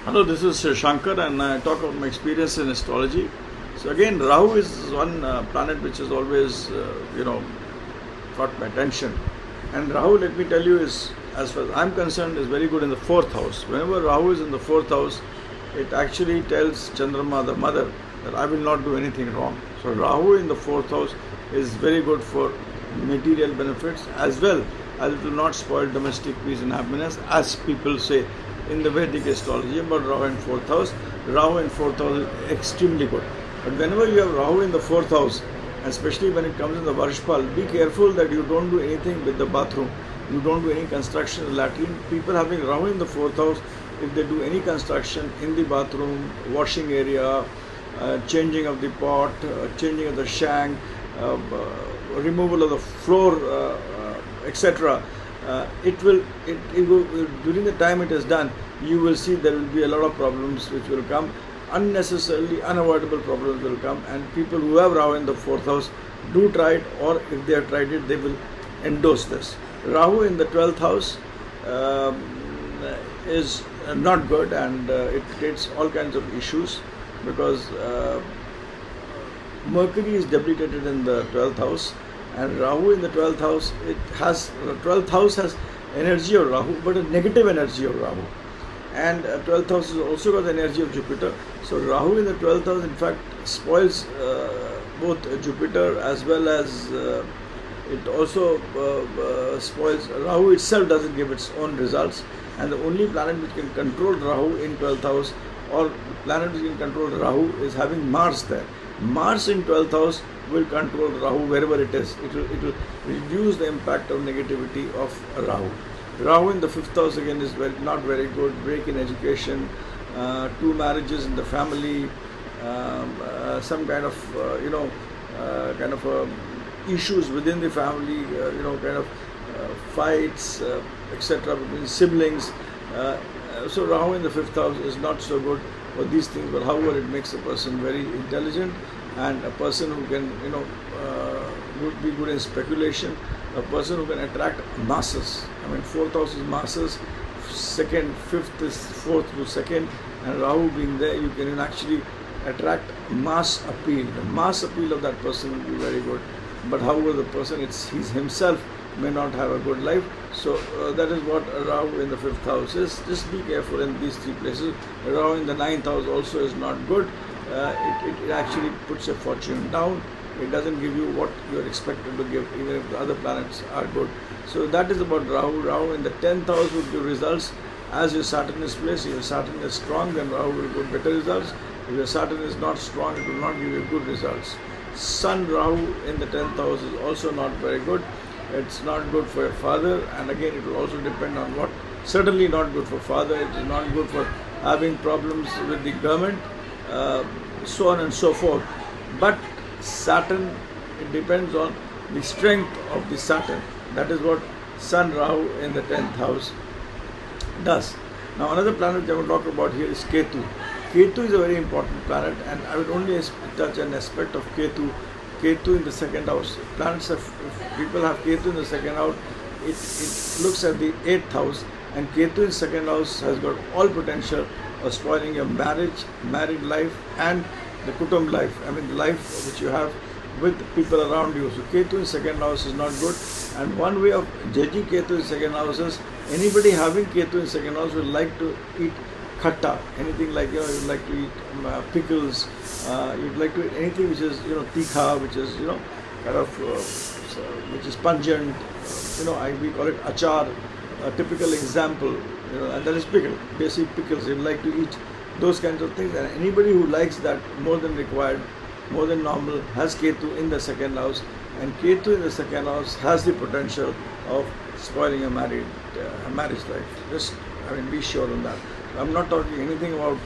Hello, this is Shanker, and I talk about my experience in astrology. So again, Rahu is one planet which has always, caught my attention. And Rahu, let me tell you, is, as far as I'm concerned, is very good in the fourth house. Whenever Rahu is in the fourth house, it actually tells Chandrama, the mother, that I will not do anything wrong. So Rahu in the fourth house is very good for material benefits, as well as it will not spoil domestic peace and happiness, as people say in the Vedic astrology about Rahu in fourth house. Rahu in fourth house is extremely good. But whenever you have Rahu in the fourth house, especially when it comes in the Varshpal, be careful that you don't do anything with the bathroom. You don't do any construction in the latrine. People having Rahu in the fourth house, if they do any construction in the bathroom, washing area, changing of the pot, changing of the shank, removal of the floor, etc., during the time it is done, you will see there will be a lot of problems which will come, unnecessarily unavoidable problems will come, and people who have Rahu in the fourth house do try it, or if they have tried it, they will endorse this. Rahu in the 12th house is not good, and it creates all kinds of issues because Mercury is debilitated in the 12th house, and Rahu in the 12th house, the 12th house has energy of Rahu, but a negative energy of Rahu. And 12th house has also got the energy of Jupiter. So Rahu in the 12th house, in fact, spoils both Jupiter as well as it also spoils. Rahu itself doesn't give its own results, and the only planet which can control Rahu in 12th house, or planet which can control Rahu, is having Mars there. Mars in 12th house will control Rahu wherever it is. It will reduce the impact of negativity of Rahu. Rahu in the 5th house again is not very good. Break in education, two marriages in the family, some kind of issues within the family, fights, etc. between siblings. So Rahu in the 5th house is not so good for these things, but however it makes a person very intelligent, and a person who can would be good in speculation, a person who can attract masses. I mean, 4th house is masses, 2nd, 5th is 4th to 2nd, and Rahu being there, you can actually attract mass appeal. The mass appeal of that person will be very good, but however the person, he's himself may not have a good life. So that is what Rahu in the 5th house is. Just be careful in these three places. Rahu in the 9th house also is not good. It actually puts your fortune down. It doesn't give you what you are expected to give, even if the other planets are good. So that is about Rahu. Rahu in the 10th house will give results as your Saturn is placed. If your Saturn is strong, then Rahu will give better results. If your Saturn is not strong, it will not give you good results. Sun Rahu in the 10th house is also not very good. It's not good for your father, and again it will also depend on what. Certainly not good for father. It is not good for having problems with the government, so on and so forth. But Saturn, it depends on the strength of the Saturn. That is what Sun Rahu in the 10th house does. Now another planet which I will talk about here is Ketu. Ketu is a very important planet, and I will only touch an aspect of Ketu. Ketu in the 2nd house. If people have Ketu in the 2nd house, it looks at the 8th house, and Ketu in 2nd house has got all potential of spoiling your marriage, married life, and the Kutumb life. I mean, the life which you have with people around you. So Ketu in 2nd house is not good, and one way of judging Ketu in 2nd house is anybody having Ketu in 2nd house will like to eat khatta, anything like, you'd like to eat pickles, you'd like to eat anything which is, tikha, which is, which is pungent, we call it achar, a typical example, and that is pickle, basic pickles. You'd like to eat those kinds of things, and anybody who likes that more than required, more than normal, has Ketu in the 2nd house, and Ketu in the 2nd house has the potential of spoiling a marriage life. Be sure on that. I'm not talking anything about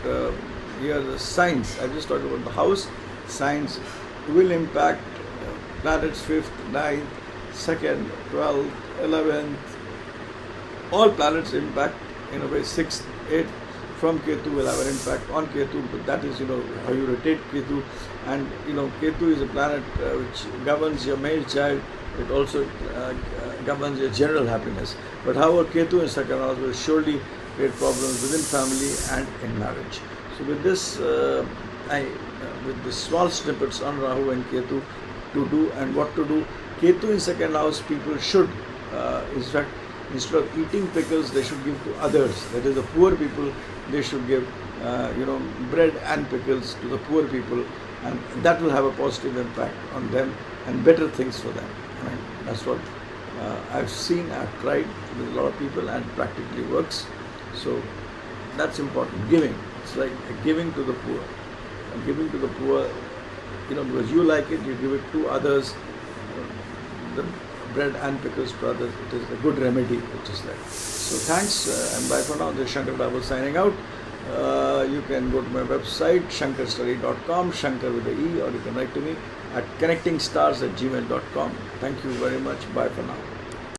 here the signs. I just talked about the house. Signs will impact planets 5th, 9th, 2nd, 12th, 11th. All planets impact in a way. 6th, 8th from Ketu will have an impact on Ketu, but that is how you rotate Ketu. And Ketu is a planet which governs your male child. It also governs your general happiness. But however, Ketu in 2nd house will surely create problems within family and in marriage. So with this, with the small snippets on Rahu and Ketu to do and what to do. Ketu in second house, people should, in fact, instead of eating pickles, they should give to others. That is, the poor people, they should give, bread and pickles to the poor people, and that will have a positive impact on them and better things for them. Right? That's what I've seen, I've tried with a lot of people, and practically works. So that's important. Giving. It's like giving to the poor. Giving to the poor, because you like it, you give it to others. The bread and pickles to others, it is a good remedy which is there. So thanks and bye for now. This is Shanker Adawal signing out. You can go to my website shankerstudy.com, Shanker with a E, or you can write to me at connectingstars@gmail.com. Thank you very much. Bye for now.